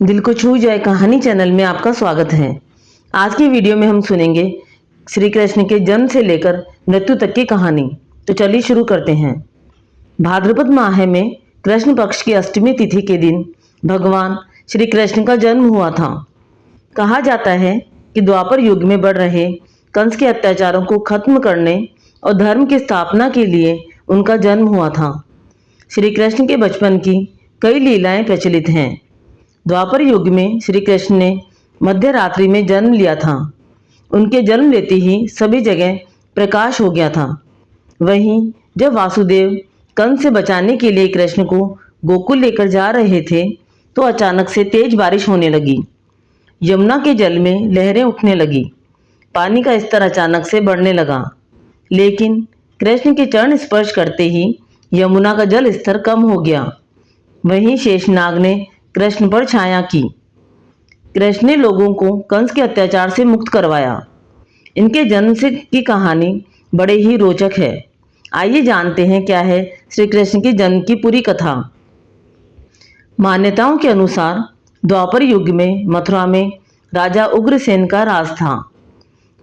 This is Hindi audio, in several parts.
दिल को छू जाए कहानी चैनल में आपका स्वागत है। आज की वीडियो में हम सुनेंगे श्री कृष्ण के जन्म से लेकर मृत्यु तक की कहानी। तो चलिए शुरू करते हैं। भाद्रपद माह में कृष्ण पक्ष की अष्टमी तिथि के दिन भगवान श्री कृष्ण का जन्म हुआ था। कहा जाता है कि द्वापर युग में बढ़ रहे कंस के अत्याचारों को खत्म करने और धर्म की स्थापना के लिए उनका जन्म हुआ था। श्री कृष्ण के बचपन की कई लीलाएं प्रचलित हैं। द्वापर युग में श्री कृष्ण ने मध्य रात्रि में जन्म लिया था। उनके जन्म लेते ही सभी जगह प्रकाश हो गया था। वहीं जब वासुदेव कंस से बचाने के लिए कृष्ण को गोकुल लेकर जा रहे थे तो अचानक से तेज बारिश होने लगी। यमुना के जल में लहरें उठने लगी। पानी का स्तर अचानक से बढ़ने लगा, लेकिन कृष्ण के चरण स्पर्श करते ही यमुना का जल स्तर कम हो गया। वहीं शेषनाग ने कृष्ण पर छाया की। कृष्ण ने लोगों को कंस के अत्याचार से मुक्त करवाया। इनके जन्म से की कहानी बड़े ही रोचक है। आइए जानते हैं क्या है श्री कृष्ण के जन्म की पूरी कथा। मान्यताओं के अनुसार द्वापर युग में मथुरा में राजा उग्रसेन का राज था।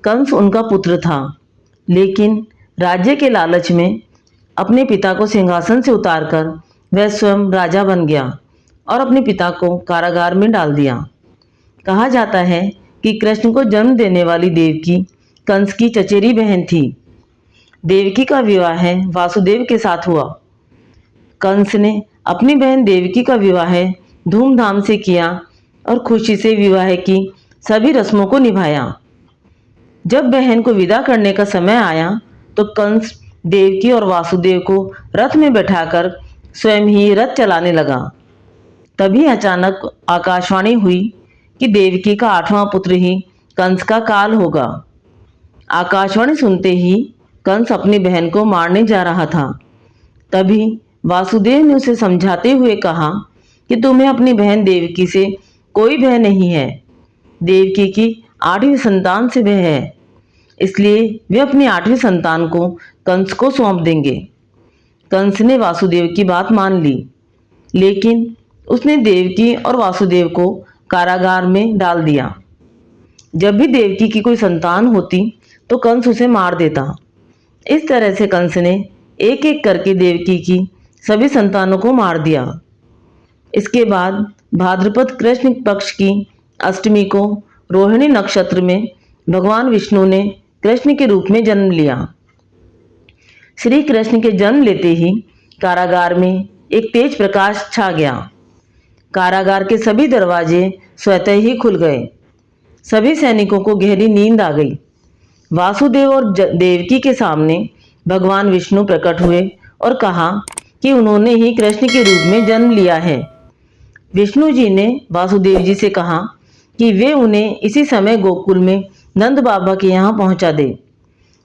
कंस उनका पुत्र था, लेकिन राज्य के लालच में अपने पिता को सिंहासन से उतारकर वह स्वयं राजा बन गया और अपने पिता को कारागार में डाल दिया। कहा जाता है कि कृष्ण को जन्म देने वाली देवकी कंस की चचेरी बहन थी। देवकी का विवाह वासुदेव के साथ हुआ। कंस ने अपनी बहन देवकी का विवाह धूमधाम से किया और खुशी से विवाह की सभी रस्मों को निभाया। जब बहन को विदा करने का समय आया तो कंस देवकी और वासुदेव को रथ में बैठाकर स्वयं ही रथ चलाने लगा। तभी अचानक आकाशवाणी हुई कि देवकी का 8वां पुत्र ही कंस का काल होगा। आकाशवाणी सुनते ही कंस अपनी बहन को मारने जा रहा था। तभी वासुदेव ने उसे समझाते हुए कहा कि तुम्हें अपनी बहन देवकी से कोई भय नहीं है। देवकी की 8वीं संतान से भय है, इसलिए वे अपनी 8वीं संतान को कंस को सौंप देंगे। कंस ने वासुदेव की बात मान ली, लेकिन उसने देवकी और वासुदेव को कारागार में डाल दिया। जब भी देवकी की कोई संतान होती तो कंस उसे मार देता। इस तरह से कंस ने एक एक करके देवकी की सभी संतानों को मार दिया। इसके बाद भाद्रपद कृष्ण पक्ष की अष्टमी को रोहिणी नक्षत्र में भगवान विष्णु ने कृष्ण के रूप में जन्म लिया। श्री कृष्ण के जन्म लेते ही कारागार में एक तेज प्रकाश छा गया। कारागार के सभी दरवाजे स्वतः ही खुल गए। सभी सैनिकों को गहरी नींद आ गई। वासुदेव और देवकी के सामने भगवान विष्णु प्रकट हुए और कहा कि उन्होंने ही कृष्ण के रूप में जन्म लिया है। विष्णु जी ने वासुदेव जी से कहा कि वे उन्हें इसी समय गोकुल में नंद बाबा के यहाँ पहुँचा दे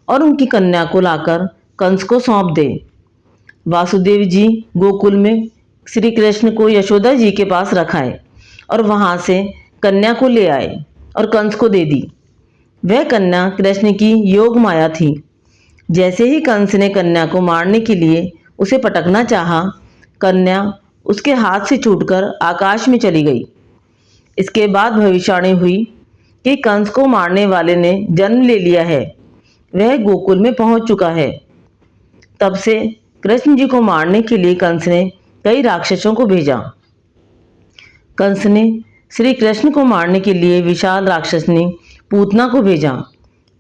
और उनकी कन्या को लाकर कंस को सौंप दे। वासुदेव जी गोकुल में श्री कृष्ण को यशोदा जी के पास रखाए और वहां से कन्या को ले आए और कंस को दे दी। वह कन्या कृष्ण की योग माया थी। जैसे ही कंस ने कन्या को मारने के लिए उसे पटकना चाहा, कन्या उसके हाथ से छूटकर आकाश में चली गई। इसके बाद भविष्यवाणी हुई कि कंस को मारने वाले ने जन्म ले लिया है, वह गोकुल में पहुंच चुका है। तब से कृष्ण जी को मारने के लिए कंस ने कई राक्षसों को भेजा। कंस ने श्री कृष्ण को मारने के लिए विशाल राक्षसनी पूतना को भेजा।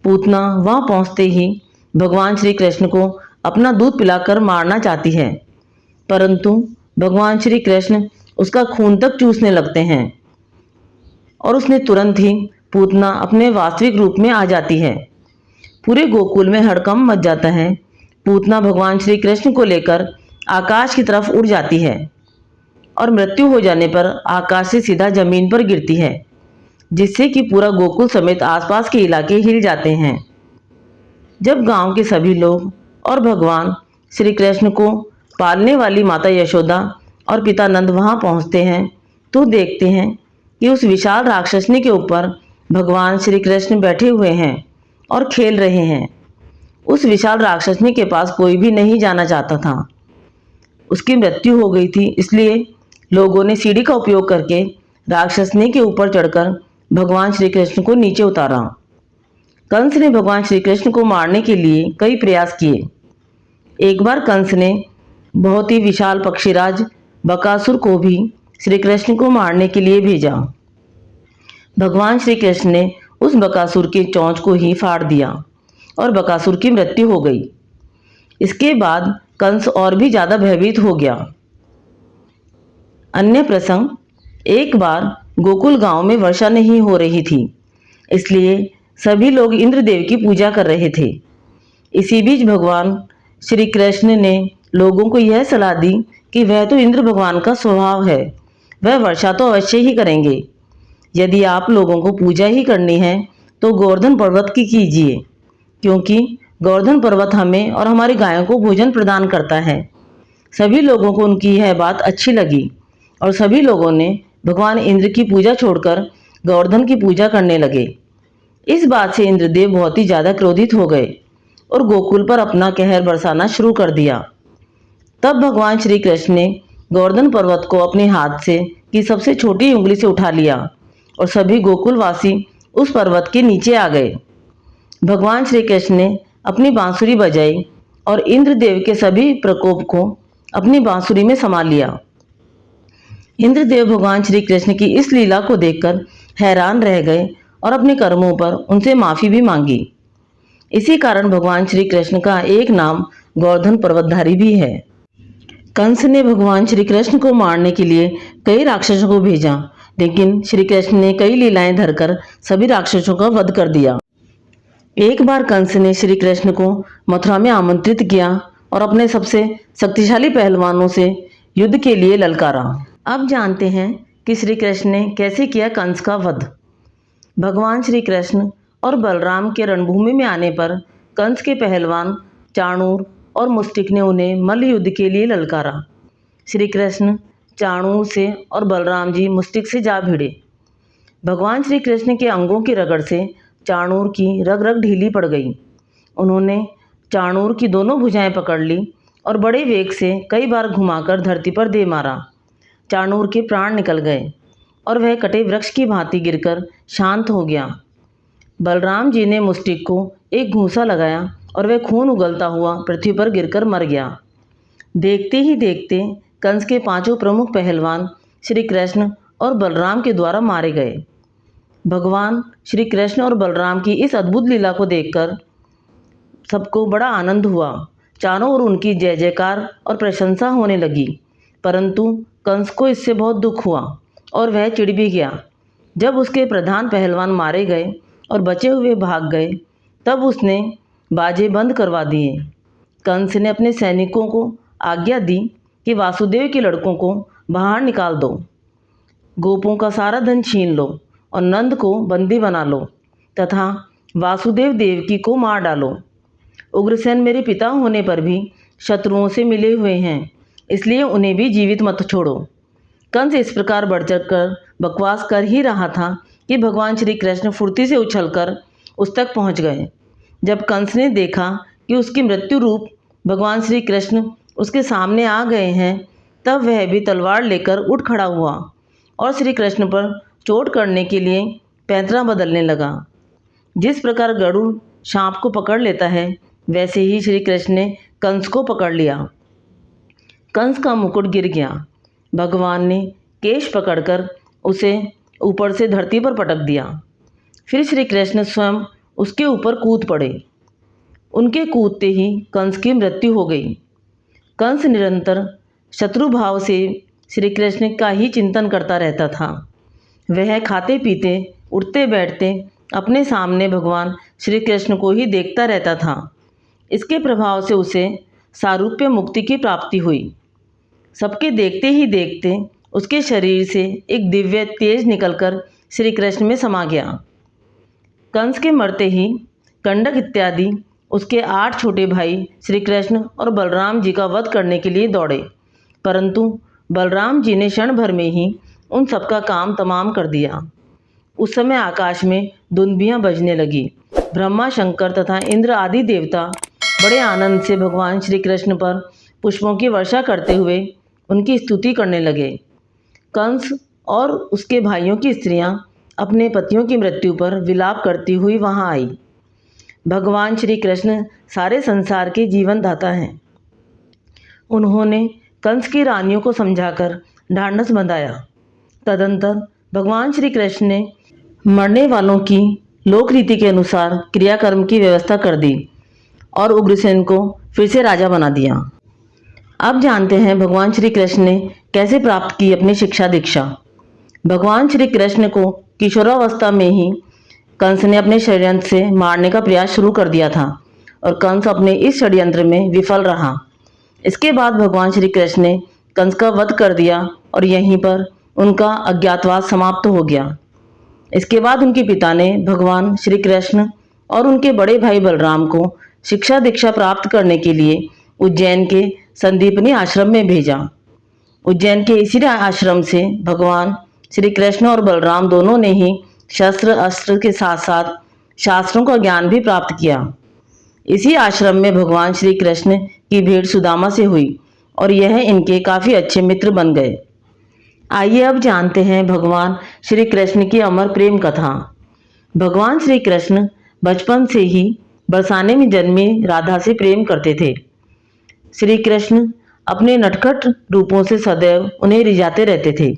पूतना वहां पहुंचते ही भगवान श्री कृष्ण को अपना दूध पिलाकर मारना चाहती है, परंतु भगवान श्री कृष्ण उसका खून तक चूसने लगते हैं और उसने तुरंत ही पूतना अपने वास्तविक रूप में आ जाती है। पूरे गोकुल में हड़कंप मच जाता है। पूतना भगवान श्री कृष्ण को लेकर आकाश की तरफ उड़ जाती है और मृत्यु हो जाने पर आकाश से सीधा जमीन पर गिरती है, जिससे कि पूरा गोकुल समेत आसपास के इलाके हिल जाते हैं। जब गांव के सभी लोग और भगवान श्री कृष्ण को पालने वाली माता यशोदा और पिता नंद वहां पहुंचते हैं तो देखते हैं कि उस विशाल राक्षसनी के ऊपर भगवान श्री कृष्ण बैठे हुए हैं और खेल रहे हैं। उस विशाल राक्षसनी के पास कोई भी नहीं जाना चाहता था। उसकी मृत्यु हो गई थी, इसलिए लोगों ने सीढ़ी का उपयोग करके राक्षसनी के ऊपर चढ़कर भगवान श्री कृष्ण को नीचे उतारा। कंस ने भगवान श्री कृष्ण को मारने के लिए कई प्रयास किए। एक बार कंस ने बहुत ही विशाल पक्षीराज बकासुर को भी श्री कृष्ण को मारने के लिए भेजा। भगवान श्री कृष्ण ने उस बकासुर के चोंच को ही फाड़ दिया और बकासुर की मृत्यु हो गई। इसके बाद कंस और भी ज्यादा भयभीत हो गया। अन्य प्रसंग, एक बार गोकुल गांव में वर्षा नहीं हो रही थी, इसलिए सभी लोग इंद्रदेव की पूजा कर रहे थे। इसी बीच भगवान श्री कृष्ण ने लोगों को यह सलाह दी कि वह तो इंद्र भगवान का स्वभाव है, वह वर्षा तो अवश्य ही करेंगे। यदि आप लोगों को पूजा ही करनी है तो गोवर्धन पर्वत की कीजिए, क्योंकि गोवर्धन पर्वत हमें और हमारी गायों को भोजन प्रदान करता है। सभी लोगों को उनकी यह बात अच्छी लगी और सभी लोगों ने भगवान इंद्र की पूजा छोड़कर गोवर्धन की पूजा करने लगे। इस बात से इंद्रदेव बहुत ही ज्यादा क्रोधित हो गए और गोकुल पर अपना कहर बरसाना शुरू कर दिया। तब भगवान श्री कृष्ण ने गोवर्धन पर्वत को अपने हाथ से की सबसे छोटी उंगली से उठा लिया और सभी गोकुलवासी उस पर्वत के नीचे आ गए। भगवान श्री कृष्ण ने अपनी बांसुरी बजाई और इंद्रदेव के सभी प्रकोप को अपनी बांसुरी में समा लिया। इंद्रदेव भगवान श्री कृष्ण की इस लीला को देखकर हैरान रह गए और अपने कर्मों पर उनसे माफी भी मांगी। इसी कारण भगवान श्री कृष्ण का एक नाम गोवर्धन पर्वतधारी भी है। कंस ने भगवान श्री कृष्ण को मारने के लिए कई राक्षसों को भेजा, लेकिन श्री कृष्ण ने कई लीलाएं धरकर सभी राक्षसों का वध कर दिया। एक बार कंस ने श्री कृष्ण को मथुरा में आमंत्रित किया और अपने सबसे शक्तिशाली पहलवानों से युद्ध के लिए ललकारा। अब जानते हैं कि श्री कृष्ण ने कैसे किया कंस का वध। भगवान श्री कृष्ण और बलराम के रणभूमि में आने पर कंस के पहलवान चाणूर और मुष्टिक ने उन्हें मल्ल युद्ध के लिए ललकारा। श्री कृष्ण चाणूर से और बलराम जी मुष्टिक से जा भिड़े। भगवान श्री कृष्ण के अंगों की रगड़ से चाणूर की रग रग ढीली पड़ गई। उन्होंने चाणूर की दोनों भुजाएं पकड़ ली और बड़े वेग से कई बार घुमाकर धरती पर दे मारा। चाणूर के प्राण निकल गए और वह कटे वृक्ष की भांति गिरकर शांत हो गया। बलराम जी ने मुष्टिक को एक घूंसा लगाया और वह खून उगलता हुआ पृथ्वी पर गिरकर मर गया। देखते ही देखते कंस के पांचों प्रमुख पहलवान श्री कृष्ण और बलराम के द्वारा मारे गए। भगवान श्री कृष्ण और बलराम की इस अद्भुत लीला को देखकर सबको बड़ा आनंद हुआ। चारों ओर उनकी जय जयकार और प्रशंसा होने लगी, परंतु कंस को इससे बहुत दुख हुआ और वह चिढ़ भी गया। जब उसके प्रधान पहलवान मारे गए और बचे हुए भाग गए, तब उसने बाजे बंद करवा दिए। कंस ने अपने सैनिकों को आज्ञा दी कि वासुदेव के लड़कों को बाहर निकाल दो, गोपों का सारा धन छीन लो और नंद को बंदी बना लो तथा वासुदेव देवकी को मार डालो। उग्रसेन मेरे पिता होने पर भी शत्रुओं से मिले हुए हैं, इसलिए उन्हें भी जीवित मत छोड़ो। कंस इस प्रकार बढ़ चढ़कर बकवास कर ही रहा था कि भगवान श्री कृष्ण फुर्ती से उछलकर उस तक पहुंच गए। जब कंस ने देखा कि उसकी मृत्यु रूप भगवान श्री कृष्ण उसके सामने आ गए हैं, तब वह भी तलवार लेकर उठ खड़ा हुआ और श्री कृष्ण पर चोट करने के लिए पैंतरा बदलने लगा। जिस प्रकार गरुड़ सांप को पकड़ लेता है, वैसे ही श्री कृष्ण ने कंस को पकड़ लिया। कंस का मुकुट गिर गया। भगवान ने केश पकड़कर उसे ऊपर से धरती पर पटक दिया। फिर श्री कृष्ण स्वयं उसके ऊपर कूद पड़े। उनके कूदते ही कंस की मृत्यु हो गई। कंस निरंतर शत्रुभाव से श्री कृष्ण का ही चिंतन करता रहता था। वह खाते पीते उठते बैठते अपने सामने भगवान श्री कृष्ण को ही देखता रहता था। इसके प्रभाव से उसे सारूप्य मुक्ति की प्राप्ति हुई। सबके देखते ही देखते उसके शरीर से एक दिव्य तेज निकलकर श्री कृष्ण में समा गया। कंस के मरते ही कंडक इत्यादि उसके 8 छोटे भाई श्री कृष्ण और बलराम जी का वध करने के लिए दौड़े, परंतु बलराम जी ने क्षण भर में ही उन सबका काम तमाम कर दिया। उस समय आकाश में दुंबियां बजने लगी। ब्रह्मा, शंकर तथा इंद्र आदि देवता बड़े आनंद से भगवान श्री कृष्ण पर पुष्पों की वर्षा करते हुए उनकी स्तुति करने लगे। कंस और उसके भाइयों की स्त्रियां अपने पतियों की मृत्यु पर विलाप करती हुई वहां आई। भगवान श्री कृष्ण सारे संसार के जीवनदाता हैं। उन्होंने कंस की रानियों को समझाकर ढांढस बंधाया। तदंतर भगवान श्री कृष्ण ने मरने वालों की लोक रीति के अनुसार क्रियाकर्म की व्यवस्था कर दी और उग्रसेन को फिर से राजा बना दिया। अब जानते हैं भगवान श्री कृष्ण ने कैसे प्राप्त की अपनी शिक्षा दीक्षा। भगवान श्री कृष्ण को किशोरावस्था में ही कंस ने अपने षड्यंत्र से मारने का प्रयास शुरू कर दिया था और कंस अपने इस षड्यंत्र में विफल रहा। इसके बाद भगवान श्री कृष्ण ने कंस का वध कर दिया और यहीं पर उनका अज्ञातवास समाप्त हो गया। इसके बाद उनके पिता ने भगवान श्री कृष्ण और उनके बड़े भाई बलराम को शिक्षा दीक्षा प्राप्त करने के लिए उज्जैन के संदीपनी आश्रम में भेजा। उज्जैन के इसी आश्रम से भगवान श्री कृष्ण और बलराम दोनों ने ही शस्त्र अस्त्र के साथ साथ शास्त्रों का ज्ञान भी प्राप्त किया। इसी आश्रम में भगवान श्री कृष्ण की भेंट सुदामा से हुई और यह इनके काफी अच्छे मित्र बन गए। आइए अब जानते हैं भगवान श्री कृष्ण की अमर प्रेम कथा। भगवान श्री कृष्ण बचपन से ही बरसाने में जन्मी राधा से प्रेम करते थे। श्री कृष्ण अपने नटखट रूपों से सदैव उन्हें रिझाते रहते थे।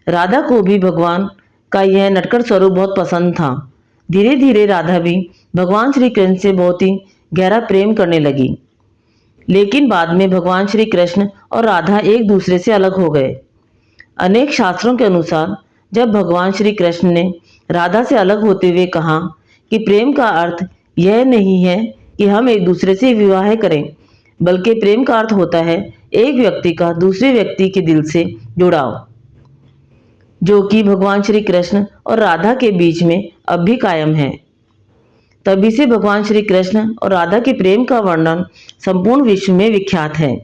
राधा को भी भगवान का यह नटखट स्वरूप बहुत पसंद था। धीरे धीरे राधा भी भगवान श्री कृष्ण से बहुत ही गहरा प्रेम करने लगी। लेकिन बाद में भगवान श्री कृष्ण और राधा एक दूसरे से अलग हो गए। अनेक शास्त्रों के अनुसार जब भगवान श्री कृष्ण ने राधा से अलग होते हुए कहा कि प्रेम का अर्थ यह नहीं है कि हम एक दूसरे से विवाह करें, बल्कि प्रेम का अर्थ होता है एक व्यक्ति का दूसरे व्यक्ति के दिल से जुड़ाव, जो कि भगवान श्री कृष्ण और राधा के बीच में अब भी कायम है। तभी से भगवान श्री कृष्ण और राधा के प्रेम का वर्णन संपूर्ण विश्व में विख्यात है।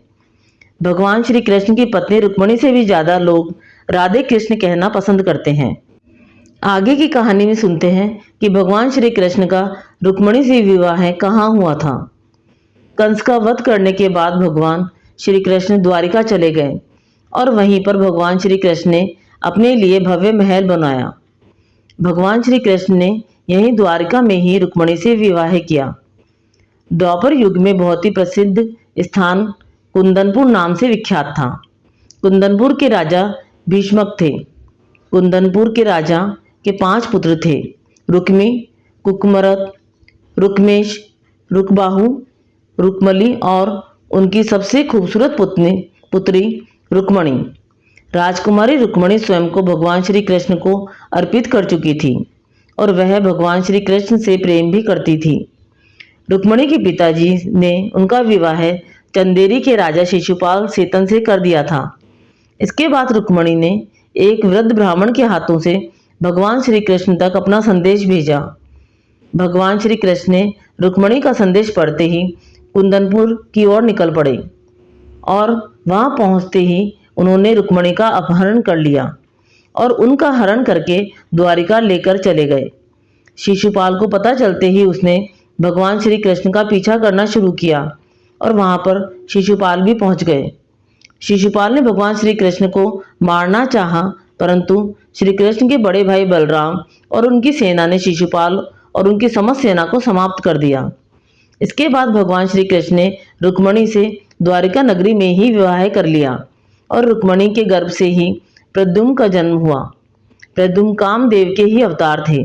भगवान श्री कृष्ण की पत्नी रुक्मिणी से भी ज्यादा लोग राधे कृष्ण कहना पसंद करते हैं। आगे की कहानी में सुनते हैं कि भगवान श्री कृष्ण का रुक्मिणी से विवाह कहाँ हुआ था। कंस का वध करने के बाद भगवान श्री कृष्ण द्वारिका चले गए और वहीं पर भगवान श्री कृष्ण ने अपने लिए भव्य महल बनाया। भगवान श्री कृष्ण ने यहीं द्वारिका में ही रुक्मिणी से विवाह किया। द्वापर युग में बहुत ही प्रसिद्ध स्थान कुंदनपुर नाम से विख्यात था। कुंदनपुर के राजा भीष्मक थे। कुंदनपुर के राजा के 5 पुत्र थे, रुक्मी, कुकमरत, रुक्मेश, रुकबाहु, रुक्मली और उनकी सबसे खूबसूरत पुत्री रुक्मिणी। राजकुमारी रुक्मिणी स्वयं को भगवान श्री कृष्ण को अर्पित कर चुकी थी और वह भगवान श्री कृष्ण से प्रेम भी करती थी। रुक्मिणी के पिताजी ने उनका विवाह चंदेरी के राजा शिशुपाल सेतन से कर दिया था। इसके बाद रुक्मिणी ने एक वृद्ध ब्राह्मण के हाथों से भगवान श्री कृष्ण तक अपना संदेश भेजा। भगवान श्री कृष्ण ने रुक्मिणी का संदेश पढ़ते ही कुंदनपुर की ओर निकल पड़े और वहां पहुंचते ही उन्होंने रुक्मिणी का अपहरण कर लिया और उनका हरण करके द्वारिका लेकर चले गए। शिशुपाल को पता चलते ही उसने भगवान श्री कृष्ण का पीछा करना शुरू किया और वहां पर शिशुपाल भी पहुंच गए। शिशुपाल ने भगवान श्री कृष्ण को मारना चाहा, परंतु श्री कृष्ण के बड़े भाई बलराम और उनकी सेना ने शिशुपाल और उनकी समस्त सेना को समाप्त कर दिया। इसके बाद भगवान श्री कृष्ण ने रुक्मिणी से द्वारिका नगरी में ही विवाह कर लिया और रुक्मिणी के गर्भ से ही प्रद्युम्न का जन्म हुआ। प्रद्युम्न कामदेव के ही अवतार थे।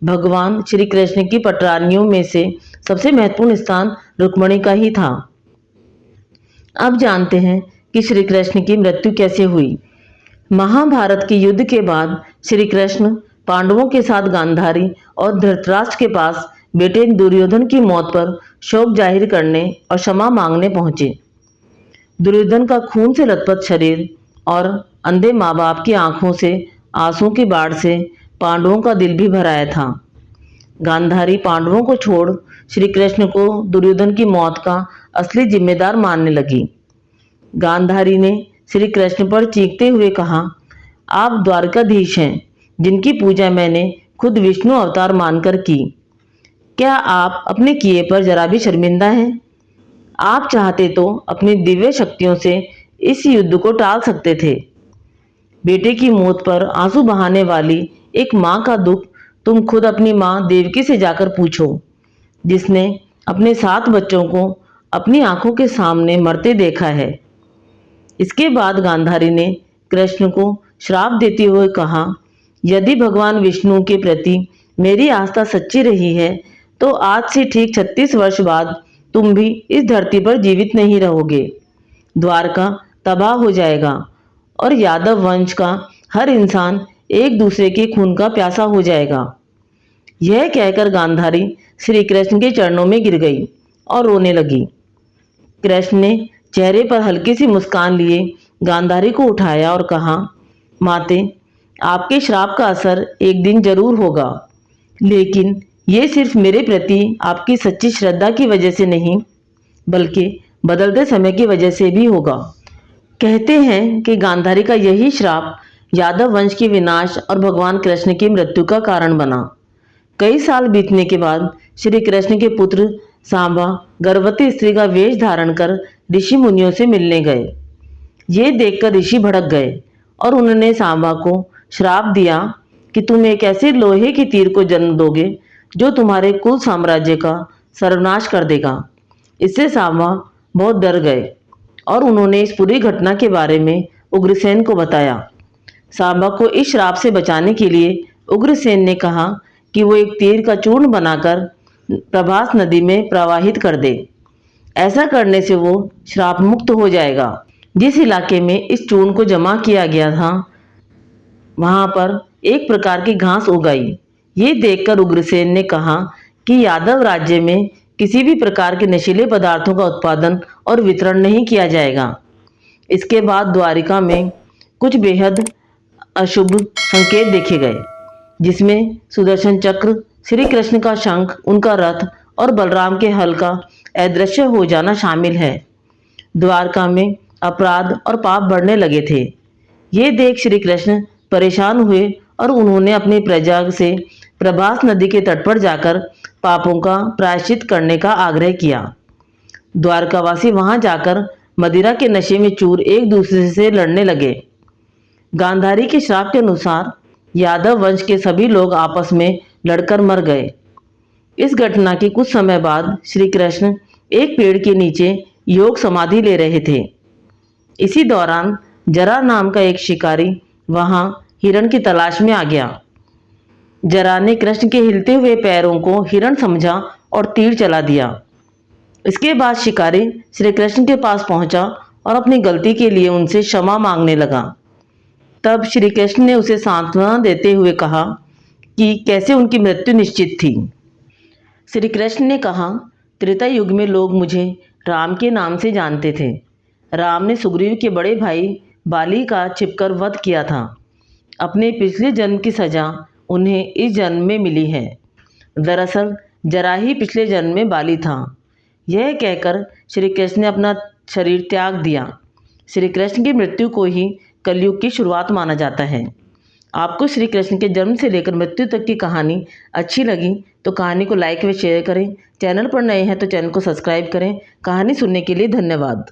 भगवान श्री कृष्ण की पटरानियों में से सबसे महत्वपूर्ण स्थान रुक्मिणी का ही था। अब जानते हैं कि श्री कृष्ण की मृत्यु कैसे हुई। महाभारत के युद्ध के बाद श्री कृष्ण पांडवों के साथ गांधारी और धृतराष्ट्र के पास बेटे दुर्योधन की मौत पर शोक जाहिर करने और क्षमा मांगने पहुंचे। दुर्योधन का खून से लथपथ शरीर और अंधे माँ बाप की आंखों से आंसुओं की बाढ़ से पांडवों का दिल भी भर आया था। गांधारी पांडवों को छोड़ श्री कृष्ण को दुर्योधन की मौत का असली जिम्मेदार मानने लगी। गांधारी ने श्री कृष्ण पर चीखते हुए कहा, आप द्वारकाधीश हैं, जिनकी पूजा मैंने खुद विष्णु अवतार मानकर की। क्या आप अपने किए पर जरा भी शर्मिंदा हैं? आप चाहते तो अपनी दिव्य शक्तियों से इस युद्ध को टाल सकते थे। बेटे की मौत पर आंसू बहाने वाली एक माँ का दुख तुम खुद अपनी माँ देवकी से जाकर पूछो, जिसने अपने 7 बच्चों को अपनी आंखों के सामने मरते देखा है। इसके बाद गांधारी ने कृष्ण को श्राप देते हुए कहा, यदि भगवान विष्णु के प्रति मेरी आस्था सच्ची रही है तो आज से ठीक 36 वर्ष बाद तुम भी इस धरती पर जीवित नहीं रहोगे। द्वारका तबाह हो जाएगा और यादव वंश का हर इंसान एक दूसरे के खून का प्यासा हो जाएगा। यह कहकर गांधारी श्री कृष्ण के चरणों में गिर गई और रोने लगी। कृष्ण ने चेहरे पर हल्की सी मुस्कान लिए गांधारी को उठाया और कहा, माते, आपके श्राप का असर एक दिन जरूर होगा, लेकिन ये सिर्फ मेरे प्रति आपकी सच्ची श्रद्धा की वजह से नहीं, बल्कि बदलते समय की वजह से भी होगा। कहते हैं कि गांधारी का यही श्राप यादव वंश के विनाश और भगवान कृष्ण की मृत्यु का कारण बना। कई साल बीतने के बाद श्री कृष्ण के पुत्र सांबा गर्भवती स्त्री का वेश धारण कर ऋषि मुनियों से मिलने गए। ये देखकर ऋषि भड़क गए और उन्होंने सांबा को श्राप दिया कि तुम एक ऐसे लोहे की तीर को जन्म दोगे जो तुम्हारे कुल साम्राज्य का सर्वनाश कर देगा। इससे सांबा बहुत डर गए और उन्होंने इस पूरी घटना के बारे में उग्रसेन को बताया। सांबा को इस श्राप से बचाने के लिए उग्रसेन ने कहा कि वो एक तीर का चूर्ण बनाकर प्रभास नदी में प्रवाहित कर दे। ऐसा करने से वो श्राप मुक्त हो जाएगा। जिस इलाके में इस चूर्ण को जमा किया गया था वहां पर एक प्रकार की घास उग आई। ये देखकर उग्रसेन ने कहा कि यादव राज्य में किसी भी प्रकार के नशीले पदार्थों का उत्पादन और वितरण नहीं किया जाएगा। इसके बाद द्वारिका में कुछ बेहद अशुभ संकेत देखे गए, जिसमें सुदर्शन चक्र, श्री कृष्ण का शंख, उनका रथ और बलराम के हल का अदृश्य हो जाना शामिल है। द्वारका में अपराध और पाप बढ़ने लगे थे। ये देख श्री कृष्ण परेशान हुए और उन्होंने अपनी प्रजा से प्रभास नदी के तट पर जाकर पापों का प्रायश्चित करने का आग्रह किया। द्वारकावासी वहां जाकर मदिरा के नशे में चूर एक दूसरे से लड़ने लगे। गांधारी के श्राप के अनुसार यादव वंश के सभी लोग आपस में लड़कर मर गए। इस घटना के कुछ समय बाद श्री कृष्ण एक पेड़ के नीचे योग समाधि ले रहे थे। इसी दौरान जरा नाम का एक शिकारी वहां हिरण की तलाश में आ गया। जरा ने कृष्ण के हिलते हुए पैरों को हिरण समझा और तीर चला दिया। इसके बाद शिकारी श्री कृष्ण के पास पहुंचा और अपनी गलती के लिए उनसे क्षमा मांगने लगा। तब श्री कृष्ण ने उसे सांत्वना देते हुए कहा कि कैसे उनकी मृत्यु निश्चित थी। श्री कृष्ण ने कहा, त्रेता युग में लोग मुझे राम के नाम से जानते थे। राम ने सुग्रीव के बड़े भाई बाली का छिपकर वध किया था। अपने पिछले जन्म की सजा उन्हें इस जन्म में मिली है। दरअसल जरा ही पिछले जन्म में बाली था। यह कहकर श्री कृष्ण ने अपना शरीर त्याग दिया। श्री कृष्ण की मृत्यु को ही कलयुग की शुरुआत माना जाता है। आपको श्री कृष्ण के जन्म से लेकर मृत्यु तक की कहानी अच्छी लगी तो कहानी को लाइक व शेयर करें। चैनल पर नए हैं तो चैनल को सब्सक्राइब करें। कहानी सुनने के लिए धन्यवाद।